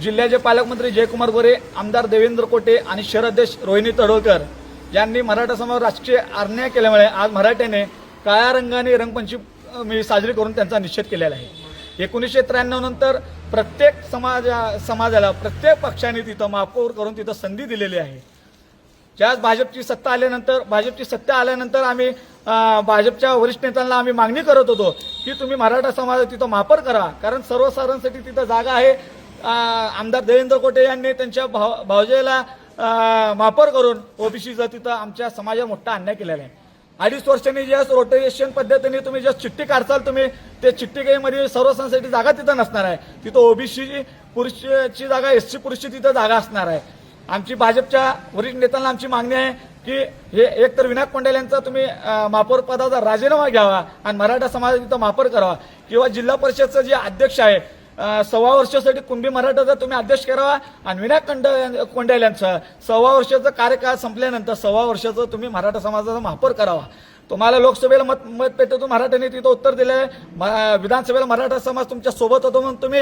जिल्ह्याचे पालकमंत्री जयकुमार गोरे, आमदार देवेंद्र कोटे आणि शहराध्यक्ष रोहिणी तडोळकर यांनी मराठा समाजावर राजकीय अन्याय केल्यामुळे आज मराठ्याने काळ्या रंगाने रंगपंचमी साजरी करून त्यांचा निषेध केलेला आहे। 1993 नंतर प्रत्येक समाजाला प्रत्येक पक्षाने तिथं महापौर करून तिथं संधी दिलेली आहे। ज्याच भाजपची सत्ता आल्यानंतर आम्ही भाजपच्या वरिष्ठ नेत्यांना आम्ही मागणी करत होतो की तुम्ही मराठा समाज तिथं महापौर करा, कारण सर्वसाधारणसाठी तिथं जागा आहे। आमदार देवेंद्र कोटे यांनी त्यांच्या भावजेला महापौर करून ओबीसीचा तिथं आमच्या समाजावर मोठा अन्याय केलेला आहे। 2.5 वर्षांनी ज्यास रोटेशन पद्धतीने तुम्ही ज्या चिठ्ठी काढचाल तुम्ही ते चिठ्ठीमध्ये सर्वसाधारणसाठी जागा तिथं नसणार आहे। तिथं ओबीसी पुरुषची जागा, एससी पुरुषची तिथं जागा असणार आहे। आमची भाजपच्या वरिष्ठ नेत्यांना आमची मागणी आहे की हे एक तर विनायक कोंडेल यांचा तुम्ही महापौर पदाचा राजीनामा घ्यावा आणि मराठा समाज तिथं महापौर करावा, किंवा जिल्हा परिषदचं जे अध्यक्ष आहे 6 वर्षासाठी कुणबी मराठाचा तुम्ही अध्यक्ष करावा आणि विनायक कोंडेल यांचा 6 वर्षाचा कार्यकाळ संपल्यानंतर 6 वर्षाचं तुम्ही मराठा समाजाचा महापौर करावा। तुम्हाला लोकसभेला मतपेटीतून मराठ्यांनी तिथं उत्तर दिलं आहे, विधानसभेला मराठा समाज तुमच्या सोबत होतो म्हणून तुम्ही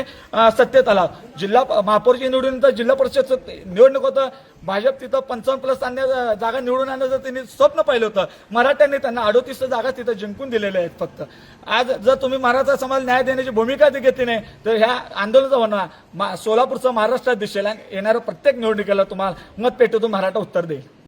सत्तेत आला। जिल्हा महापौरची निवडून जिल्हा परिषद निवडणूक होतं, भाजप तिथं 55+ जागा निवडून आणण्याचं त्यांनी स्वप्न पाहिलं होतं। मराठ्यांनी त्यांना 38 जागा तिथं जिंकून दिलेल्या आहेत। फक्त आज जर तुम्ही मराठा समाज न्याय देण्याची भूमिका घेतली नाही तर ह्या आंदोलनाचा होणार सोलापूरचं महाराष्ट्रात दिसेल आणि येणाऱ्या प्रत्येक निवडणुकीला तुम्हाला मतपेटीतून मराठा उत्तर देईल।